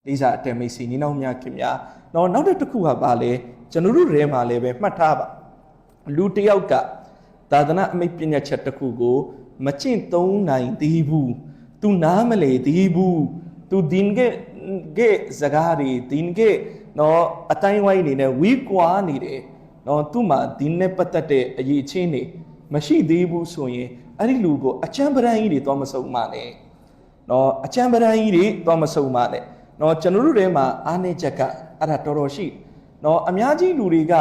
လေးစားအတမိတ်စီနီနောင်များခင်များနောက်တစ်ခုကပါလေကျွန်တော်တို့ရဲမှာလည်းပဲမှတ်ထားပါလူတယောက်ကသာသနာအမိတ်ပညာချက်တစ်ခုကိုမကျင့်သုံးနိုင်သေးဘူးသူနားမလည်သေးဘူးသူဒီငယ်စကားတွေဒီငယ်အတိုင်းဝိုင်းနေနဲ့ဝီကွာနေတယ်သူ့မှာဒီနဲ့ပတ်သက်တဲ့အရေးချင်းတွေမရှိသေးဘူးဆိုရင်အဲ့ဒီလူကိုအချမ်းပရန်ကြီးတွေတော့မဆုံးမနဲ့အချမ်းပရန်ကြီးတွေတော့မဆုံးမနဲ့ကျွန်တော်တို့ထဲမှာအားနည်းချက်ကအဲ့ဒါတော်တော်ရှိအများကြီးလူတွေက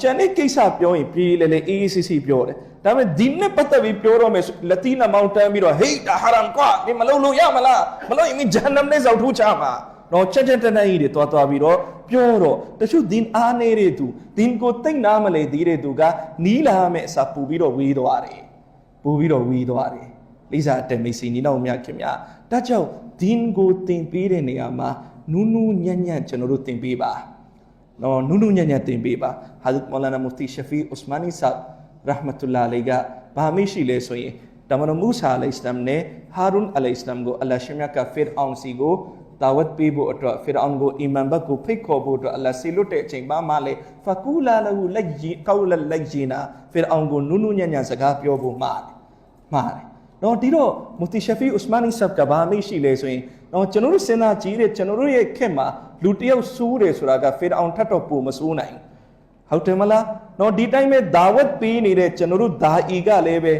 ကျန်တဲ့ကိစ္စပြောရင်ပြေးလေလေအေးအေးဆေးဆေးပြောတယ်ဒါပေမဲ့ဒီနဲ့ပတ်သက်ပြီးပြောတော့မယ်လက်တီးနှမောင်းတန်းပြီးတော့ဟေးဒါဟာရမ်ကွာဒီမလုပ်လို့ရမလားမလို့ရင်ဂျန်နမ်နဲ့ဇောက်ထိုးချမှာချက်တန်းကြီးတွေသွားပြီးတော့ပြောတော့တချို့ဒင်းအားနေတဲ့သူဒင်းကိုတိတ်နာမလဲသေးတဲ့သူကနီးလာမဲ့အစာပူပြီးတော့ဝေးသွားတယ်လိစာအတမိတ်စီနီနောက်မြခင်များဒါကြောင့်ဒင်းကိုတင်ပေးတဲ့နေရာမှာနူးနူးညံ့ညံ့ကျွန်တော်တို့တင်ပေးပါနူးနူးညံ့ညံ့တင်ပေးပါဟာဇ်မောလာနာမူဖတီရှဖီဥစမာနီဆာရဟ်မတ်တူလာအလိုင်ကဘာမရှိလဲဆိုရင်တမန်တော်မူဆာအလိုင်စလမ်နဲ့ဟာရွန်အလိုင်စလမ်ကိုအလ္လာဟ်ရှင်မြတ်ကဖီရ်အောင်စီကိုတာဝတ်ပေးဖို့အတွက်ဖီရ်အောင်ကိုအီမန်ဘတ်ကိုဖိတ်ခေါ်ဖို့အတွက်အလ္လာဟ်ဆီလွတ်တဲ့အချိန်မှာလေဖကူလာလဟူလက်ကြီးကောက်လက်လိုက်ကြီးနာဖီရ်အောင်ကိုနူးနူးညံ့ညံ့စကားပြောဖို့မှားတယ်ဒီတော့မူဖတီရှဖီဥစမာနီဆပ်ကဘာမရှိလဲဆိုရင်ကျွန်တော်တို့စဉ်းစားကြည့်တဲ့ကျွန်တော်တို့ရဲ့ခေတ်မှာလူတယောက်ဆိုးတယ်ဆိုတာကဖီရ်အောင်ထတ်တော့ပိုမဆိုးနိုင်ဟုတ်တယ်မလားဒီတိုင်းပဲဒါဝတ်ပေးနေတဲ့ကျွန်တော်တို့ဒါအီကလည်းပဲ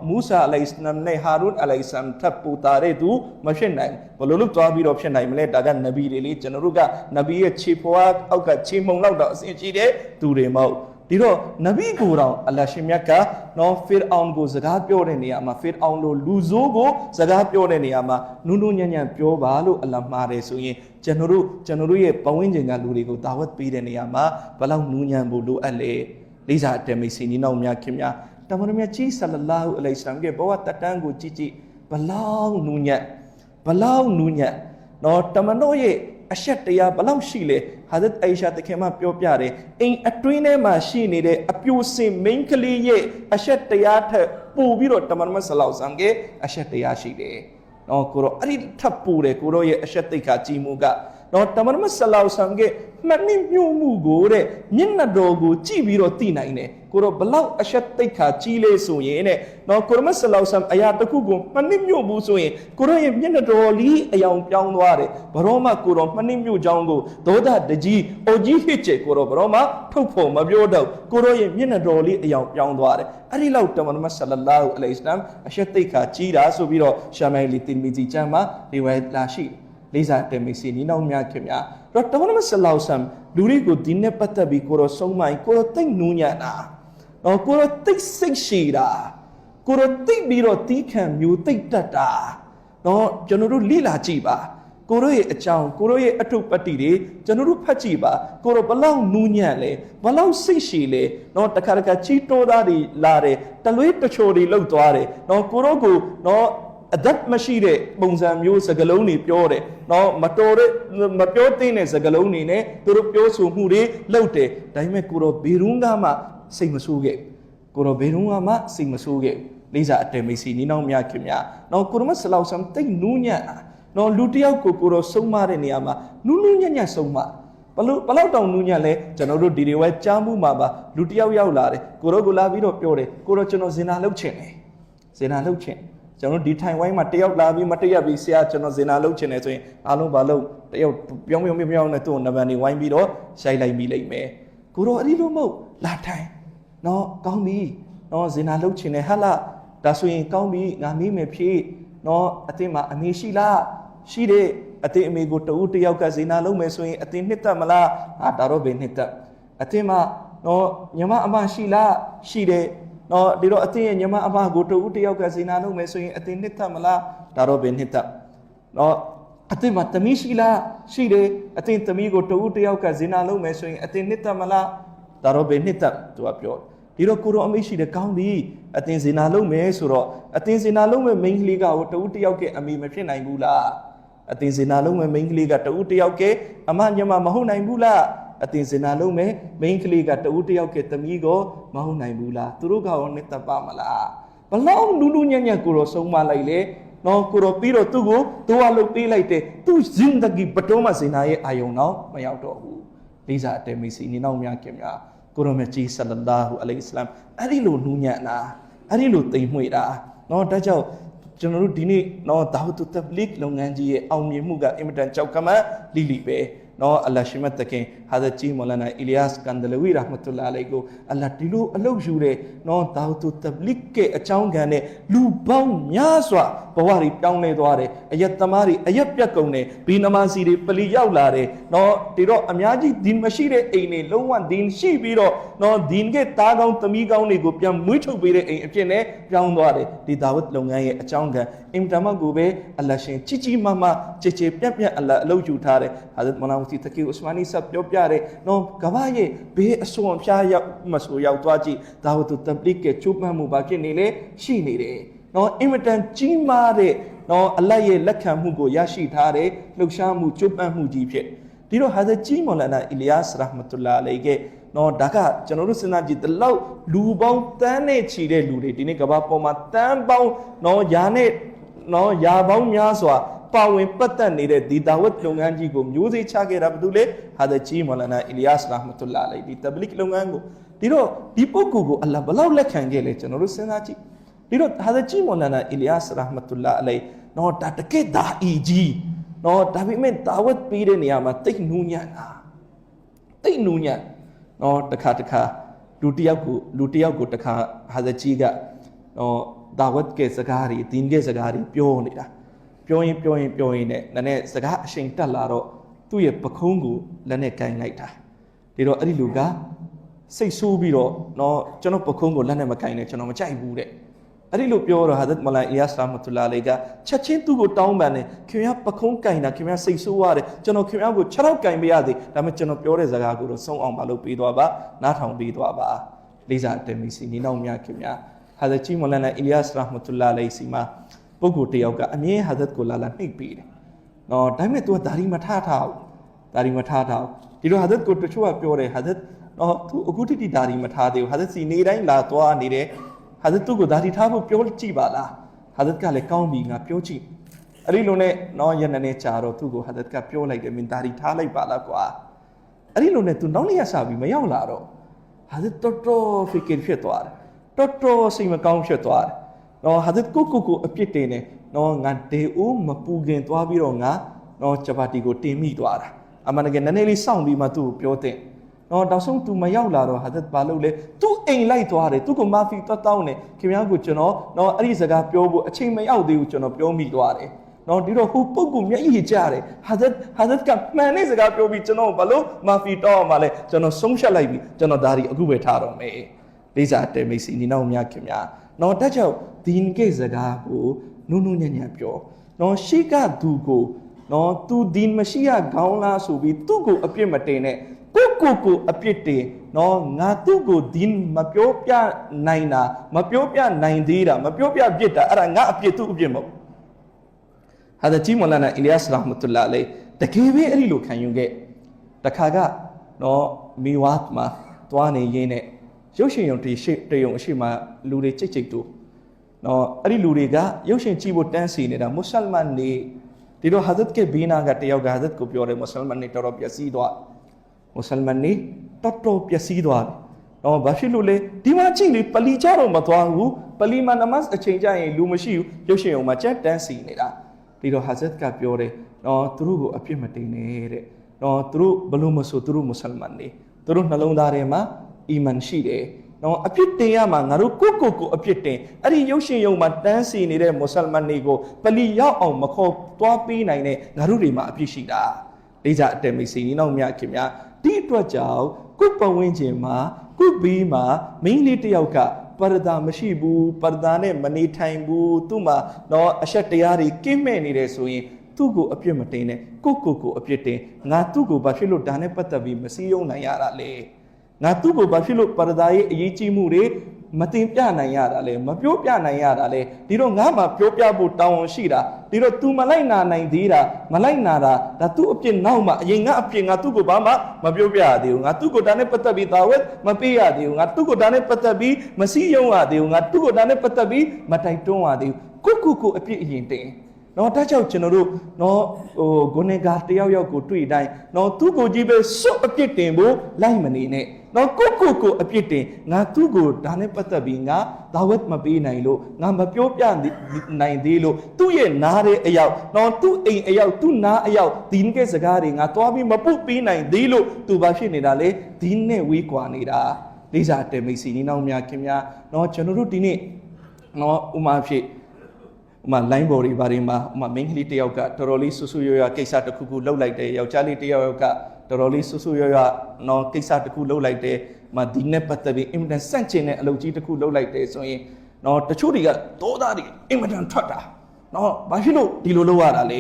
မူဆာအလိုင်စလမ်နဲ့ဟာရွန်အလိုင်စလမ်ထပ်ပူတာတဲ့သူမဖြစ်နိုင်ဘလို့လို့သွားပြီးတော့ဖြစ်နိုင်မလဲဒါကနဗီတွေလေကျွန်တော်တို့ကနဗီရဲ့ခြေဖွားအောက်ကခြေမုံလောက်တော့အစင်ကြီးတဲ့သူတွေမဟုတ်ဒီတော့နဗီကိုတောင်အလ္လာဟ်ရှင်မြတ်ကဖီရ်အောင်ကိုစကားပြောတဲ့နေရာမှာဖီရ်အောင်လိုလူဆိုးကိုစကားပြောတဲ့နေရာမှာနူးနူးညံ့ညံ့ပြောပါလို့အလ္လာဟ်မှားတယ်ဆိုရင်ကျွန်တော်တို့ရဲ့ပတ်ဝန်းကျင်ကလူတွေကိုဒါဝတ်ပေးတဲ့နေရာမှာဘလောက်နူးညံ့ဖို့လိုအပ်လဲလေးစားအတမိတ်စီနီနောက်များခင်များတမန်တော်မြတ်ကြီးဆလလာဟူအလိုင်စလမ်ရဲ့ဘဝတတန်းကိုကြည့်ဘလောက်နူးညံ့တမန်တော်ရဲ့အရှက်တရားဘလောက်ရှိလဲဟာဇတ်အိုင်ရှာတခင်မပြောပြတယ်အိမ်အတွင်းထဲမှာရှိနေတဲ့အပြိုစင်မိန်းကလေးရဲ့အရှက်တရားထက်ပိုပြီးတော့တမန်တော်မြတ်ဆလောဆမ်ရဲ့အရှက်တရားရှိတယ်ကိုရောအဲ့ဒီထပ်ပိုတယ်ကိုရောရဲ့အရှက်သိက္ခာကြီးမှုကတမန်တော်မြတ်ဆလောဆမ်ရဲ့မှတ်နှင်းမြို့မှုကိုတဲ့မျက်နှာတော်ကိုကြည့်ပြီးတော့သိနိုင်တယ်ကိုရောဘလောက်အရှက်သိက္ခာကြီးလေဆိုရင်တဲ့ကိုရမတ်ဆလောဆမ်အရာတစ်ခုကိုမှတ်နှင်းမြို့ဘူးဆိုရင်ကိုရောရဲ့မျက်နှာတော်လီအယောင်ပြောင်းသွားတယ်ဘရောမှကိုရောမှတ်နှင်းမြို့ချောင်းကိုဒေါသတကြီးအိုကြီးဟစ်ချေကိုရောဘရောမှထုတ်ဖို့မပြောတော့ကိုရောရဲ့မျက်နှာတော်လီအယောင်ပြောင်းသွားတယ်အဲ့ဒီလောက်တမန်တော်ဆလလာဟူအလိုင်စလမ်အရှက်သိက္ခာကြီးတာဆိုပြီးတော့ရှာမိုင်လီတင်မီဂျီကျမ်းမှာဒီဝဲလာရှိလေးစားတယ်မိတ်ဆွေနီနောက်များခင်များတော့တမန်တော်ဆလောဆမ်လူတွေကိုဒီနဲ့ပတ်သက်ပြီးကိုရောဆုံးမကိုရောတိတ်နူးညံ့တာကိုရောတိတ်စိတ်ရှိတာကိုရောတိတ်ပြီးတော့တီးခံမျိုးတိတ်တတ်တာကျွန်တော်တို့လိလာကြည့်ပါကိုရောရဲ့အကြောင်းကိုရောရဲ့အထုပ်ပတ္တိတွေကျွန်တော်တို့ဖတ်ကြည့်ပါကိုရောဘလောက်နူးညံ့လဲဘလောက်စိတ်ရှိလဲတခါတခါချီတိုးသားတွေလာတယ်တလွေးတချိုတွေလှုပ်သွားတယ်ကိုရောကိုအသက်မရှိတဲ့ပုံစံမျိုးစကားလုံးတွေပြောတယ်မတော်တဲ့မပြောသင့်တဲ့စကားလုံးတွေနဲ့သူတို့ပြောဆိုမှုတွေလုပ်တယ်ဒါပေမဲ့ကိုရောဘေရုံးကမှစိတ်မဆိုးခဲ့လေးစားအတမိတ်စီနီနောက်များခင်များကိုရမတ်ဆလောဆမ်တိတ်နူးညံ့လူတယောက်ကိုရောဆုံးမတဲ့နေရာမှာနူးနူးညံ့ညံ့ဆုံးမဘလောက်တောင်နူးညံ့လဲကျွန်တော်တို့ဒီတွေဝဲကြားမှုမှာပါလူတယောက်ရောက်လာတယ်ကိုရောကိုလာပြီးတော့ပြောတယ်ကိုရောကျွန်တော်ဇင်နာလုပ်ချင်ကျွန်တော်ဒီထိုင်ဝိုင်းမှာတယောက်လာပြီးမတည့်ရပြီးဆရာကျွန်တော်ဇင်နာလုပ်ချင်တယ်ဆိုရင်အားလုံးဘာလို့တယောက်ပြောင်းနဲ့သူ့နံပါတ်နေဝိုင်းပြီးတော့ရှိုက်လိုက်မိလိမ့်မယ်ကိုရောအဲ့ဒီလိုမဟုတ်လာထိုင်ကောင်းပြီဇင်နာလုပ်ချင်တယ်ဟာလားဒါဆိုရင်ကောင်းပြီငါမေးမယ်ဖြေအတင်းမှာအမေရှိလားရှိတယ်အတင်းအမေကိုတူတယောက်ကဇင်နာလုပ်မယ်ဆိုရင်အတင်းနှစ်သက်မလားဒါတော့ဘယ်နှစ်သက်အတင်းမှာညီမအမရှိလားရှိတယ်ဒီတော့အတင်းရဲ့ညီမအမကိုတူတယောက်ကဇင်နာလုပ်မယ်ဆိုရင်အတင်းနှစ်သက်မလားဒါတော့ဘယ်နှစ်သက်အတင်းမှာသမီးရှိလားရှိတယ်အတင်းသမီးကိုတူတယောက်ကဇင်နာလုပ်မယ်ဆိုရင်အတင်းနှစ်သက်မလားဒါတော့ဘယ်နှစ်သက်သူကပြောဒီတော့ကိုရောအမိရှိတယ်ကောင်းပြီအတင်းဇင်နာလုပ်မယ်ဆိုတော့အတင်းဇင်နာလုပ်မယ်မိန်းကလေးကတူတယောက်ကအမေမဖြစ်နိုင်ဘူးလားအတင်းဇင်နာလုပ်မယ်မိန်းကလေးကတူတယောက်ကအမညီမမဟုတ်နိုင်ဘူးလားအတင်းဇင်နာလုံးမယ်မိန်းကလေးကတူတယောက်ကသမီးကိုမဟုတ်နိုင်ဘူးလားသူတို့ကရောနှစ်သက်ပါမလားဘလောက်နူးနူးညံ့ညံ့ကိုရောဆုံးမလိုက်လေ နော်ကိုရောပြီးတော့သူ့ကိုဒွါလုပ်ပေးလိုက်တယ်သူ့ဇင်ဒဂီဘတော်မှာဇင်နာရဲ့အာယုံတော့မရောက်တော့ဘူးလေးစားအတဲမိစီနေနောက်များခင်များကိုရောမြတ်ကြီးဆလလာဟူအလိုင်စလမ်အဲ့ဒီလိုနူးညံ့တာအဲ့ဒီလိုတိမ်မွေ့တာနော်ဒါကြောင့်ကျွန်တော်တို့ဒီနေ့နော်ဒါဝတ်တဘလစ်လုပ်ငန်းကြီးရဲ့အောင်မြင်မှုကအင်မတန်ကြောက်ကမန်းလီလီပဲနော်အလ္လာဟ်ရှိမတ်တခင်ဟာဇတ်ကြီးမော်လာနာအီလီယာစ်ကန်ဒလဝီရာဟ်မတ်တူလာအလိုင်ကိုအလ္လာဟ်ဒီလိုအလုပ်ယူတဲ့နော်ဒါဝတ်တဘလစ်ရဲ့အကြောင်းခံတဲ့လူပေါင်းများစွာဘဝတွေပြောင်းလဲသွားတယ်အယက်သမားတွေအယက်ပြတ်ကုန်တယ်ဘီနမာစီတွေပလီရောက်လာတယ်နော်ဒီတော့အများကြီးဒီမရှိတဲ့အိမ်တွေလုံးဝဒီရှိပြီးတော့နော်ဒီကသားကောင်းသမီးကောင်းတွေကိုပြန်မွေးထုတ်ပေးတဲ့အိမ်အဖြစ်နဲ့ပြောင်းသွားတယ်ဒီဒါဝတ်လုပ်ငန်းရဲ့အကြောင်းခံအင်တာမတ်ကိုပဲအလ္လာဟ်ရှင်ကြီးကြီးမားမားကြည်ကြည်ပြတ်ပြတ်အလ္လာဟ်အလုပ်ယူထားတယ်ဟာဇတ်မနာမစီတကီဥစမာနီဆပ်ပြောပြတယ်နော်ကဘာရဲ့ဘေးအစွန်ဖျားရောက်မဆိုရောက်သွားကြည့်ဒါဝတ်တဘလစ်ရဲ့ချိုးပန်းမှုဘာဖြစ်နေလဲရှိနေတယ်နော်အင်မတန်ကြီးမားတဲ့နော်အလတ်ရဲ့လက်ခံမှုကိုရရှိထားတဲ့လှုပ်ရှားမှုချိုးပန်းမှုကြီးဖြစ်ဒီတော့ဟာဇတ်ကြီးမော်လာနာအီလီယာစ်ရာဟ်မတ်တူလာအလိုင်ကနော်ဒါကကျွန်တော်တို့စဉ်းစားကြည့်ဒီလောက်လူပေါင်းတန်းနဲ့ချီတဲ့လူတွေဒီနေ့ကမ္ဘာပေါ်မှာတန်းပေါင်းနော်ယာနဲ့နော်ယာပေါင်းများစွာပါဝင်ပတ်သက်နေတဲ့ဒီဒါဝတ်လုပ်ငန်းကြီးကိုမျိုးစေ့ချခဲ့တာဘာလို့လဲဟာဇတ်ကြီးမော်လာနာအီလီယာစ်ရာဟ်မတ်တူလာအလိုင်ဒီတဘလစ်လုပ်ငန်းကိုဒီတော့ဒီပုဂ္ဂိုလ်ကိုအလ္လာဟ်ဘယ်လောက်လက်ခံခဲ့လဲကျွန်တော်တို့စဉ်းစားကြည့်ဒီတော့ဟာဇတ်ကြီးမော်လာနာအီလီယာစ်ရာဟ်မတ်တူလာအလိုင်နော်ဒါတကယ်ဒါအီကြီးနော်ဒါပေမဲ့ဒါဝတ်ပေးတဲ့နေရာမှာတိတ်နူးညံ့တာတိတ်နူးညံ့နော်တခါလူတယောက်ကိုတခါဟာဇတ်ကြီးကနော်ဒါဝတ်ကစကားတွေဒင်းကစကားတွေပြောနေတာပြောရင်နဲ့နည်းနည်းစကားအရှိန်တက်လာတော့သူ့ရဲ့ပခုံးကိုလက်နဲ့ကင်လိုက်တာဒီတော့အဲ့ဒီလူကစိတ်ဆိုးပြီးတော့နော်ကျွန်တော်ပခုံးကိုလက်နဲ့မကင်နဲ့ကျွန်တော်မကြိုက်ဘူးတဲ့အဲ့ဒီလိုပြောတော့ဟာဇတ်မလာအီယာစ်ရာဟ်မတ်တူလာအလိုင်ကချက်ချင်းသူ့ကိုတောင်းပန်တယ်ခင်ဗျားပခုံးကင်တာခင်ဗျားစိတ်ဆိုးရတယ်ကျွန်တော်ခင်ဗျားကို6ရောက်ကင်ပေးရသေးဒါပေမဲ့ကျွန်တော်ပြောတဲ့စကားကိုတော့ဆုံးအောင်မလုပ်ပေးသွားပါနားထောင်ပေးသွားပါလေးစားတယ်မီစီနေနောက်များခင်ဗျာဟာဇတ်ကြီးမော်လာနာအီလီယာစ်ရာဟ်မတ်တူလာအလိုင်စီမှာပုဂ္ဂိုလ်တယောက်ကအမြဲဟာဇတ်ကိုလာနှိပ်ပေးတယ်နော်ဒါပေမဲ့ तू ကဒါရီမထားဒီတော့ဟာဇတ်ကိုတချို့ကပြောတယ်ဟာဇတ်နော် तू အခုတိဒါရီမထားသေးဘူးဟာဇတ်စီနေတိုင်းလာသွားနေတယ်ဟာဇတ်သူ့ကိုဒါရီထားဖို့ပြောကြည့်ပါလားဟာဇတ်ကလည်းကောင်းပြီငါပြောကြည့်အဲ့ဒီလိုနဲ့နော်ရနနေကြာတော့သူ့ကိုဟာဇတ်ကပြောလိုက်တယ်မင်းဒါရီထားလိုက်ပါလားကွာအဲ့ဒီလိုနဲ့ तू နောက်နေ့ရစပြီးမရောက်လာတော့ဟာဇတ်တော်ဖီကင်ဖြစ်သွားတယ်တော်စိတ်မကောင်းဖြစ်သွားတယ်နော်ဟာဇတ်ကိုအပြစ်တင်တယ်နော်ငါဒေဦးမပူခင်သွားပြီးတော့ငါနော်ဂျပါတီကိုတင်မိသွားတာအမှန်တကယ်နည်းနည်းလေးစောင့်ပြီးမှသူ့ကိုပြောတဲ့နော်နောက်ဆုံး तू မရောက်လာတော့ဟာဇတ်ဘာလုပ်လဲ तू အိမ်လိုက်သွားတယ်သူ့ကိုမာဖီတောင်းတယ်ခင်ဗျားကိုကျွန်တော်နော်အဲ့ဒီစကားပြောဖို့အချိန်မရောက်သေးဘူးကျွန်တော်ပြောမိသွားတယ်နော်ဒီတော့ဟိုပုဂ္ဂိုလ်မျက်ရည်ကျတယ်ဟာဇတ်ကမှန်တဲ့စကားပြောပြီးကျွန်တော်ဘာလို့မာဖီတောင်းအောင်မလဲကျွန်တော်ဆုံးဖြတ်လိုက်ပြီးကျွန်တော်ဒါဒီအခုပဲထားတော့မယ်လေးစားတယ်မိတ်ဆွေညီနောင်များခင်ဗျာနော်တက်ကြောင့်ဒီကိစ္စစကားကိုနုံညံ့ပြောနော်ရှိကသူကိုနော်သူဒီမရှိရခေါင်းလားဆိုပြီးသူ့ကိုအပြစ်မတင်နဲ့ကိုအပြစ်တင်နော်ငါသူ့ကိုဒီမပြောပြနိုင်တာမပြောပြနိုင်သေးတာမပြောပြပြစ်တာအဲ့ဒါငါအပြစ်သူ့အပြစ်မဟုတ်ဟာဇတ်ကြီးမော်လာနာအီလီယာစ်ရာဟ်မတ်တူလာအလိုင်တကယ်ပဲအဲ့ဒီလိုခံယူခဲ့တခါကနော်မီဝတ်မှာသွားနေရင်းနဲ့ရုပ်ရှင်ရုံတရုံအရှိမလူတွေကြိတ်တူနော်အဲ့ဒီလူတွေကရုပ်ရှင်ကြည့်ဖို့တန်းစီနေတာမွတ်ဆလမန်တွေဒီတော့ဟာဇတ်ကဘေးနာကတယောက်ကဟာဇတ်ကိုပြောတယ်မွတ်ဆလမန်တွေတော်တော်ပျက်စီးသွားမွတ်ဆလမန်တွေတော်ပျက်စီးသွားနော်ဘာဖြစ်လို့လဲဒီမှာကြည့်လေပလီကြတော့မသွားဘူးပလီမှာနမတ်အချိန်ကျရင်လူမရှိဘူးရုပ်ရှင်ရုံမှာကြက်တန်းစီနေတာဒီတော့ဟာဇတ်ကပြောတယ်နော်သူတို့ကိုအပြစ်မတင်နဲ့တဲ့နော်သူတို့ဘလို့မဆိုသူတို့မွတ်ဆလမန်တွေသူတို့နှလုံးသားထဲမှာအီမန်ရှိတယ်နော်အပြစ်တင်ရမှာငါတို့ကိုအပြစ်တင်အဲ့ဒီရုပ်ရှင်ရုံမှာတန်းစီနေတဲ့မွတ်ဆလမန်တွေကိုပလီရောက်အောင်မခေါ်သွားပေးနိုင်တဲ့ငါတို့တွေမှာအပြစ်ရှိတာလေးစားအတဲမိတ်ဆွေညီနောင်များခင်ဗျာဒီအတွက်ကြောင့်ကိုပဝင်းချင်းမှာကိုဘီမှာမိန်းလေးတယောက်ကပရဒါမရှိဘူးပရဒါနဲ့မနေထိုင်ဘူးသူ့မှာတော့အဆက်တရားတွေကင်းမဲ့နေတယ်ဆိုရင်သူ့ကိုအပြစ်မတင်နဲ့ကိုအပြစ်တင်ငါသူ့ကိုဘာဖြစ်လို့ဒါနဲ့ပတ်သက်ပြီးမစည်းရုံးနိုင်ရတာလဲငါသူ့ကိုဘာဖြစ်လို့ပရဒါရဲ့အရေးကြီးမှုတွေမတင်ပြနိုင်ရတာလဲမပြောပြနိုင်ရတာလဲဒီတော့ငါမှပြောပြဖို့တောင်းဝန်ရှိတာဒီတော့ तू မလိုက်နာနိုင်သေးတာမလိုက်နာတာဒါသူ့အပြစ်နောက်မှအရင်ငါအပြစ်ငါသူ့ကိုဘာမှမပြောပြရသေးဘူးငါသူ့ကိုဒါနဲ့ပတ်သက်ပြီးဒါဝက်မပေးရသေးဘူးငါသူ့ကိုဒါနဲ့ပတ်သက်ပြီးမစည်းရုံးရသေးဘူးငါသူ့ကိုဒါနဲ့ပတ်သက်ပြီးမတိုက်တွန်းရသေးဘူး ကိုအပြစ်အရင်တင်နော်ဒါကြောင့်ကျွန်တော်တို့နော်ဂုဏ်ကတယောက်ယောက်ကိုတွေ့တိုင်းနော်သူ့ကိုကြီးပဲစွတ်အပြစ်တင်ဖို့လိုက်မနေနဲ့နော်ကိုအပြစ်တင်ငါသူ့ကိုဒါနဲ့ပတ်သက်ပြီးငါဒါဝတ်မပေးနိုင်လို့ငါမပြောပြနိုင်သေးလို့သူ့ရဲ့နားတဲ့အယောက်နော်သူ့အိမ်အယောက်သူ့နားအယောက်ဒီနကစကားတွေငါသွားပြီးမပုတ်ပေးနိုင်သေးလို့သူဘာဖြစ်နေတာလဲဒီနဲ့ဝေးကွာနေတာလေးစားတယ်မိတ်ဆွေညီနောင်များခင်များနော်ကျွန်တော်တို့ဒီနေ့နော်ဥမာဖြစ်လိုင်းဘော်တွေဘာတွေမှာမိန်းကလေးတယောက်ကတော်တော်လေးဆူဆူရွရွကိစ္စတစ်ခုခုလှုပ်လိုက်တယ်ယောက်ျားလေးတယောက်ကတော်တော်လေးဆူဆူရွရွနော်ကိစ္စတစ်ခုလှုပ်လိုက်တယ်ဒီနဲ့ပတ်သက်ပြီးအင်မတန်စန့်ကျင်တဲ့အလုပ်ကြီးတစ်ခုလှုပ်လိုက်တယ်ဆိုရင်နော်တချို့တွေကသောသားတွေအင်မတန်ထွက်တာနော်ဘာဖြစ်လို့ဒီလိုလုပ်ရတာလ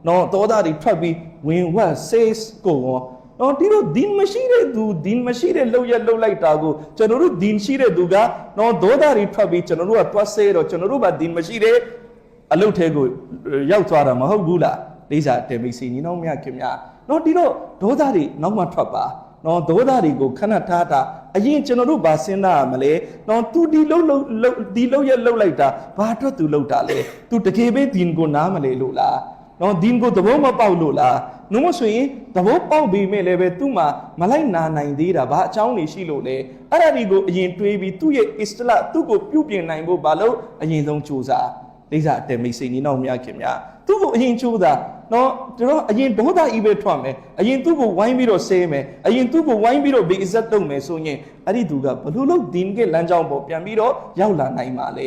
ဲနော်သောသားတွေထွက်ပြီးဝင်ဝက် says ကိုနော်ဒီလိုဒီမရှိတဲ့သူဒီမရှိတဲ့လှုပ်လိုက်တာကိုကျွန်တော်တို့ဒီရှိတဲ့သူကနော်သောသားတွေထွက်ပြီးကျွန်တော်တို့ကတွတ်ဆဲတော့ကျွန်တော်တို့ကဒီမရှိတဲ့အလုတ်ထဲကိုရောက်သွားတာမဟုတ်ဘူးလားလေးစားတယ်မိတ်ဆွေညီနောင်များခင်များနော်ဒီတော့ဒေါသတွေနောက်မှထွက်ပါနော်ဒေါသတွေကိုခဏထားတာအရင်ကျွန်တော်တို့ဗာစဉ်းစားရမလဲနော်သူဒီလှုပ်လိုက်တာဘာအတွက်သူလှုပ်တာလဲသူတကယ်ပဲဒီကိုနားမလဲလို့လားနော်ဒီကိုသဘောမပေါက်လို့လားနှုတ်မဆိုရင်သဘောပေါက်ပြီးမဲ့လည်းပဲသူ့မှာမလိုက်နာနိုင်သေးတာဘာအကြောင်းနေရှိလို့လဲအဲ့ဒါဒီကိုအရင်တွေးပြီးသူ့ရဲ့အစ္စလာသူ့ကိုပြုပြင်နိုင်ဖို့ဘာလို့အရင်ဆုံးကြိုးစားလေးစားတယ်မိတ်ဆွေညီနောင်များခင်များသူ့ကိုအရင်ချိုးတာနော်ကျွန်တော်အရင်ဒေါသဤပဲထွက်မယ်အရင်သူ့ကိုဝိုင်းပြီးတော့ဆဲမယ်အရင်သူ့ကိုဝိုင်းပြီးတော့ဘေးအဇက်တုံမယ်ဆိုရင်အဲ့ဒီသူကဘလို့လို့ဒီနကလမ်းကြောင်းပေါ်ပြန်ပြီးတော့ရောက်လာနိုင်ပါလ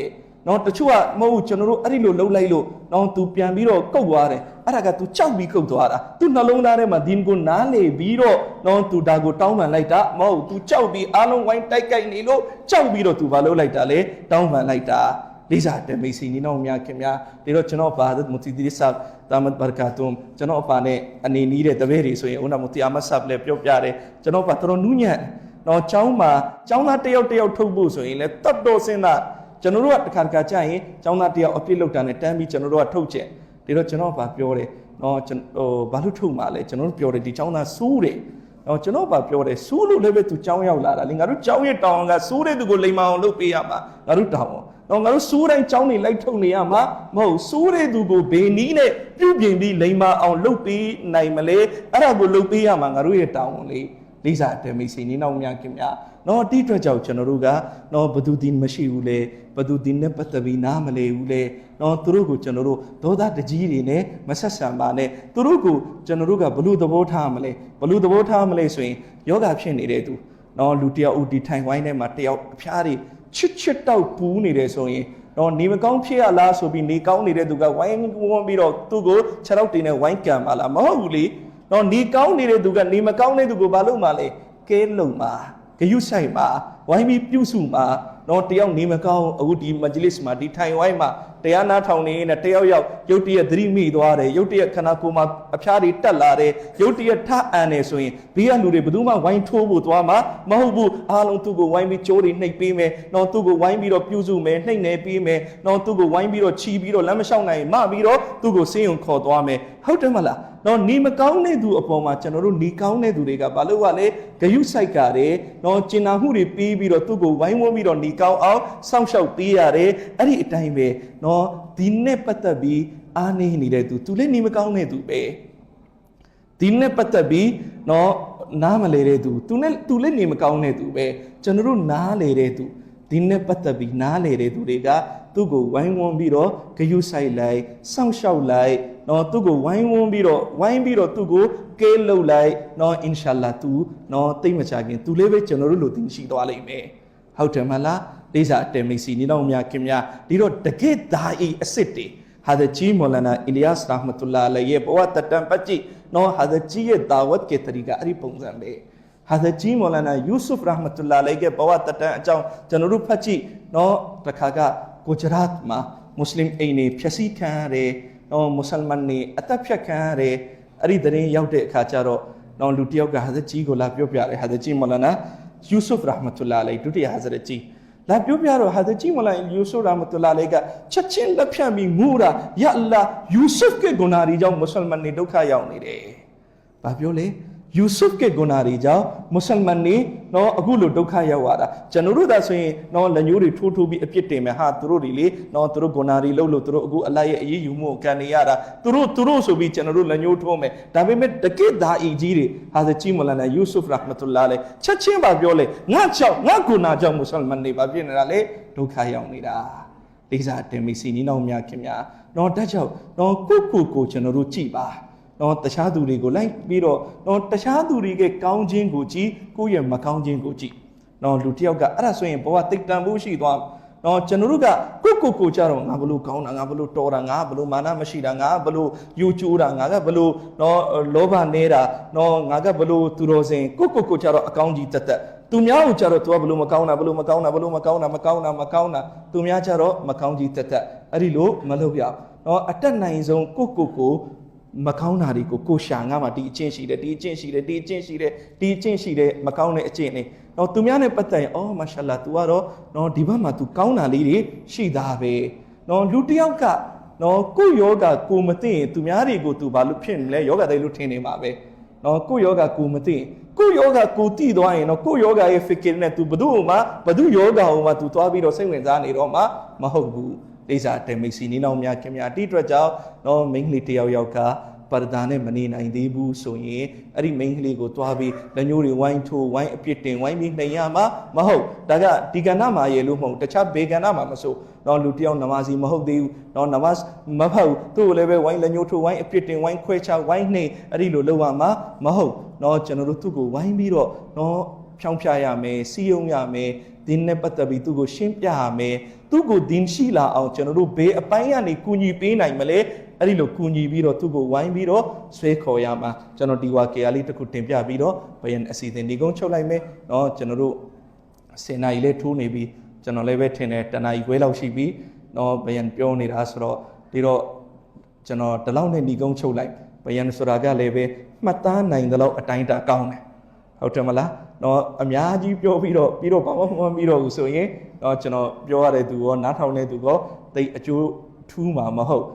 ေနော်တချို့ကမဟုတ်ကျွန်တော်တို့အဲ့ဒီလိုလှုပ်လိုက်လို့နော်သူပြန်ပြီးတော့ကုတ်သွားတယ်အဲ့ဒါကသူကြောက်ပြီးကုတ်သွားတာသူနှလုံးသားထဲမှာဒီနကိုနားလေပြီးတော့နော်သူဒါကိုတောင်းပန်လိုက်တာမဟုတ်သူကြောက်ပြီးအားလုံးဝိုင်းတိုက်ကြိုက်နေလို့ကြောက်ပြီးတော့သူဘာလုပ်လိုက်တာလဲတောင်းပန်လိုက်တာလေးစားတယ်မိတ်ဆွေညီနောင်များခင်များဒီတော့ကျွန်တော်ဘာဒတ်မူတီဒီဆပ်တာမတ်ဘာကာတုမ်ကျွန်တော်အပါနဲ့အနေနီးတဲ့တပည့်တွေဆိုရင်ဦးနာမူတီအမတ်ဆပ်လည်းပြောပြတယ်ကျွန်တော်ဘာတော်နူးညံ့တော့ကျောင်းမှာကျောင်းသားတယောက်ထုတ်ဖို့ဆိုရင်လည်းတတ်တော်စင်းတာကျွန်တော်တို့ကတစ်ခါကြာရင်ကျောင်းသားတယောက်အပြစ်လုပ်တာနဲ့တန်းပြီးကျွန်တော်တို့ကထုတ်ချက်ဒီတော့ကျွန်တော်ဘာပြောတယ်နော်ဘာလို့ထုတ်မှာလဲကျွန်တော်တို့ပြောတယ်ဒီကျောင်းသားစူးတယ်နော်ကျွန်တော်ဘာပြောတယ်စူးလို့လည်းပဲသူကျောင်းရောက်လာတာလေငါတို့ကျောင်းရဲ့တောင်းကစူးတဲ့သူကိုလိမ်မအောင်လုပ်ပေးရမှာငါတို့တောင်းတော့ငါတို့စိုးတိုင်းကြောင်းနေလိုက်ထုတ်နေရမှာမဟုတ်စိုးတဲ့သူကိုဘေနီးနဲ့ပြုပြင်ပြီးလိမ်မာအောင်လုပ်ပေးနိုင်မလဲအဲ့ဒါကိုလုပ်ပေးရမှာငါတို့ရဲ့တောင်းဝန်လေးလေးစားတယ်မိတ်ဆွေညီနောင်များခင်များနော်ဒီအတွက်ကြောင့်ကျွန်တော်တို့ကနော်ဘသူဒီမရှိဘူးလေဘသူဒီနဲ့ပတ်သက်ပြီးနားမလဲဘူးလေနော်သူတို့ကိုကျွန်တော်တို့ဒေါသတကြီးတွေနဲ့မဆက်ဆံပါနဲ့သူတို့ကိုကျွန်တော်တို့ကဘလို့သဘောထားမလဲဘလို့သဘောထားမလဲဆိုရင်ယောဂဖြစ်နေတဲ့သူနော်လူတယောက်ဦးဒီထိုင်ဝိုင်းထဲမှာတယောက်အဖျားတွေချစ်တောက်ပူးနေတယ်ဆိုရင်တော့နေမကောင်းဖြစ်ရလားဆိုပြီးနေကောင်းနေတဲ့သူကဝိုင်းဝန်းပြီးတော့သူ့ကိုခြေထောက်တင်နဲ့ဝိုင်းကန်ပါလားမဟုတ်ဘူးလေတော့နေကောင်းနေတဲ့သူကနေမကောင်းတဲ့သူကိုဘာလုပ်မှလဲကဲလုံပါဂယုဆိုင်ပါဝိုင်းပြီးပြုစုပါတော့တယောက်နေမကောင်းအခုဒီမဂျလစ်မှာဒီထိုင်ဝိုင်းမှာတရားနာထောင်နေနဲ့တယောက်ယောက်ရုတ်တရက်သတိမိသွားတယ်ရုတ်တရက်ခန္ဓာကိုယ်မှာအဖျားတွေတက်လာတယ်ရုတ်တရက်ထအန်နေဆိုရင်ဘေးကလူတွေဘယ်သူမှဝိုင်းထိုးဖို့သွားမှာမဟုတ်ဘူးအားလုံးသူ့ကိုဝိုင်းပြီးကြိုးတွေနှိပ်ပေးမယ်တော့သူ့ကိုဝိုင်းပြီးတော့ပြုစုမယ်နှိပ်နေပေးမယ်တော့သူ့ကိုဝိုင်းပြီးတော့ချီပြီးတော့လမ်းမလျှောက်နိုင်မပြီးတော့သူ့ကိုဆေးရုံခေါ်သွားမယ်ဟုတ်တယ်မလားတော့နေမကောင်းတဲ့သူအပေါ်မှာကျွန်တော်တို့နေကောင်းတဲ့သူတွေကဘာလို့ကလဲဂယုစိုက်ကြတယ်တော့ကျင်နာမှုတွေပြီးပြီးတော့သူ့ကိုဝိုင်းဝန်းပြီးတော့နေကောင်းအောင်စောင့်ရှောက်ပေးရတယ်အဲ့ဒီအတိုင်းပဲနော်ဒီနဲ့ပတ်သက်ပြီးအားနေနေတဲ့သူလည်းနေမကောင်းတဲ့သူပဲဒီနဲ့ပတ်သက်ပြီးနော်နားမလဲတဲ့သူလည်းနေမကောင်းတဲ့သူပဲကျွန်တော်တို့နားလေတဲ့သူဒီနဲ့ပတ်သက်ပြီးနားလေတဲ့သူတွေကသူ့ကိုဝိုင်းဝန်းပြီးတော့ဂယုစိုက်လိုက်စောင့်ရှောက်လိုက်နော်သူ့ကိုဝိုင်းဝန်းပြီးတော့သူ့ကိုကဲလှုပ်လိုက်နော်အင်ရှာလာသူနော်တိတ်မချခင်သူလည်းပဲကျွန်တော်တို့လိုတင်ရှိသွားလိမ့်မယ်ဟုတ်တယ်မလားလေးစားတယ်မိတ်ဆွေညီနောင်များခင်များဒီတော့တကယ့်ဒါအီအစ်စ်တွေဟာဒဂျီမောလနာအီလီယာစ်ရာဟ်မတ်တူလာအလိုင်ရဲ့ဘဝတတန်ပတ်ကြည့်နော်ဟာဒဂျီရဲ့ဒါဝတ်के तरीकाအဲ့ဒီပုံစံပဲဟာဒဂျီမောလနာယူဆုဖ်ရာဟ်မတ်တူလာအလိုင်ရဲ့ဘဝတတန်အကြောင်းကျွန်တော်တို့ဖတ်ကြည့်နော်တခါကဂူဂျရတ်မှာမွတ်စလင်အိမ်တွေဖျက်ဆီးခံရတယ်နော်မွတ်စလမန်တွေအသက်ဖြတ်ခံရတယ်အဲ့ဒီသတင်းရောက်တဲ့အခါကျတော့နော်လူတယောက်ကဟာဒဂျီကိုလာပြောပြတယ်ဟာဒဂျီမောလနာယူဆုဖ်ရာဟ်မတ်တူလာအလိုင်ဒုတိယဟာဇရတ်ဂျီလာပြောပြတော့ဟာဒဂျီမလိုင်ယူဆုရာမတ်တူလာလေးကချက်ချင်းလက်ဖြတ်ပြီးငိုတာယာအလ္လာယူဆုဖ်ကဂုဏာရီကြောင့်မွတ်စလမန်တွေဒုက္ခရောက်နေတယ်။ဘာပြောလဲ ယူဆုဖ်ကဂုဏတွေကြောင့်မွတ်စလမန်တွေနော်အခုလိုဒုက္ခရောက်လာတာကျွန်တော်တို့သာဆိုရင်နော်လက်ညှိုးတွေထိုးထိုးပြီးအပြစ်တင်မယ်ဟာသူတို့တွေလေနော်သူတို့ဂုဏတွေလှုပ်လို့သူတို့အခုအလိုက်ရဲ့အရေးယူမှုကိုကန်နေရတာသူတို့ဆိုပြီးကျွန်တော်တို့လက်ညှိုးထိုးမယ်ဒါပေမဲ့တကိဒါအီကြီးတွေဟာဇကြီးမလာနာယူဆုဖ်ရာဟ်မတ်တူလာလေချက်ချင်းပါပြောလေငါဂုဏကြောင့်မွတ်စလမန်တွေပါပြစ်နေတာလေဒုက္ခရောက်နေတာလိစားတင်မီစီနီနောင်များခင်များနော်တက်ကြောင့်နော်ကိုကျွန်တော်တို့ကြည်ပါနော်တခြားသူတွေကိုလိုက်ပြီးတော့နော်တခြားသူတွေကကောင်းခြင်းကိုကြည်ကိုယ့်ရဲ့မကောင်းခြင်းကိုကြည်နော်လူတစ်ယောက်ကအဲ့ဒါဆိုရင်ဘဝတိတ်တန်ဖို့ရှိသွားနော်ကျွန်တော်တို့ကကိုကြတော့ငါဘလို့ကောင်းတာငါဘလို့တော်တာငါဘလို့မာနမရှိတာငါဘလို့ယူကျိုးတာငါကဘလို့နော်လောဘနေတာနော်ငါကဘလို့သူတော်စင်ကိုကြတော့အကောင်းကြီးတက်သူများကိုကြတော့ तू ကဘလို့မကောင်းတာသူများကြတော့မကောင်းကြီးတက်အဲ့ဒီလိုမလုပ်ရနော်အတက်နိုင်ဆုံးကိုမကောင်းတာတွေကိုကိုရှာငါမှဒီအကျင့်ရှိတယ်မကောင်းတဲ့အကျင့်နေတော့သူများနဲ့ပတ်သက်ရင်အော်မာရှာလာ तू ကတော့နော်ဒီဘက်မှာ तू ကောင်းတာလေးတွေရှိသားပဲနော်လူတစ်ယောက်ကနော်ကိုယောဂကိုမသိရင်သူများတွေကို तू ဘာလို့ဖြစ်နေလဲယောဂတွေလို့ထင်နေမှာပဲနော်ကိုယောဂကိုမသိရင်ကိုယောဂကိုတည်သွားရင်နော်ကိုယောဂရဲ့ figure နဲ့ तू ဘသူယောဂကိုမှ तू သွားပြီးတော့စိတ်ဝင်စားနေတော့မှမဟုတ်ဘူးလိစာတေမိတ်စီနီနောင်များခင်များတိအတွက်ကြောင့်နော်မိန်းကလေးတယောက်ကပါရဒါနဲ့မနေနိုင်သေးဘူးဆိုရင်အဲ့ဒီမိန်းကလေးကိုသွားပြီးလက်ညှိုးတွေဝိုင်းထိုးဝိုင်းအပြစ်တင်ဝိုင်းပြီးနှိမ်ရမှာမဟုတ်ဒါကဒီကဏ္ဍမှာရေလို့မဟုတ်တခြားဘေကဏ္ဍမှာမဆိုတော့လူတယောက်နမာစီမဟုတ်သေးဘူးတော့နမတ်မဟုတ်သူ့ကိုလည်းပဲဝိုင်းလက်ညှိုးထိုးဝိုင်းအပြစ်တင်ဝိုင်းခွဲချဝိုင်းနှိမ်အဲ့ဒီလိုလုပ်ရမှာမဟုတ်တော့ကျွန်တော်တို့သူ့ကိုဝိုင်းပြီးတော့တော့ဖြောင်းဖြရမယ်စီယုံရမယ်ဒင်းနဲ့ပတ်သက်ပြီးသူ့ကိုရှင်းပြရမယ်သူ့ကိုဒင်းရှိလာအောင်ကျွန်တော်တို့ဘေးအပိုင်းကနေကူညီပေးနိုင်မလဲအဲ့ဒီလိုကူညီပြီးတော့သူ့ကိုဝိုင်းပြီးတော့ဆွဲခေါ်ရမှာကျွန်တော်ဒီဝါကေယာလေးတစ်ခုတင်ပြပြီးတော့ဘယန်အစီအစဉ်ဒီကုန်းချုပ်လိုက်မယ်เนาะကျွန်တော်တို့စင်နာကြီးလေးထိုးနေပြီးကျွန်တော်လည်းပဲထင်တယ်တနာကြီးခွဲလောက်ရှိပြီးเนาะဘယန်ပြောနေတာဆိုတော့ဒီတော့ကျွန်တော်ဒီလောက်နဲ့ဒီကုန်းချုပ်လိုက်ဘယန်ဆိုတာကလည်းပဲမှတ်သားနိုင်တဲ့လောက်အတိုင်းတာကောင်းတယ်ဟုတ်တယ်မလားတော့အများကြီးပြောပြီးတော့ဘာမှမပြီးတော့ဘူးဆိုရင်တော့ကျွန်တော်ပြောရတဲ့သူရောနားထောင်တဲ့သူရောတိတ်အကျိုးထူးမှာမဟုတ်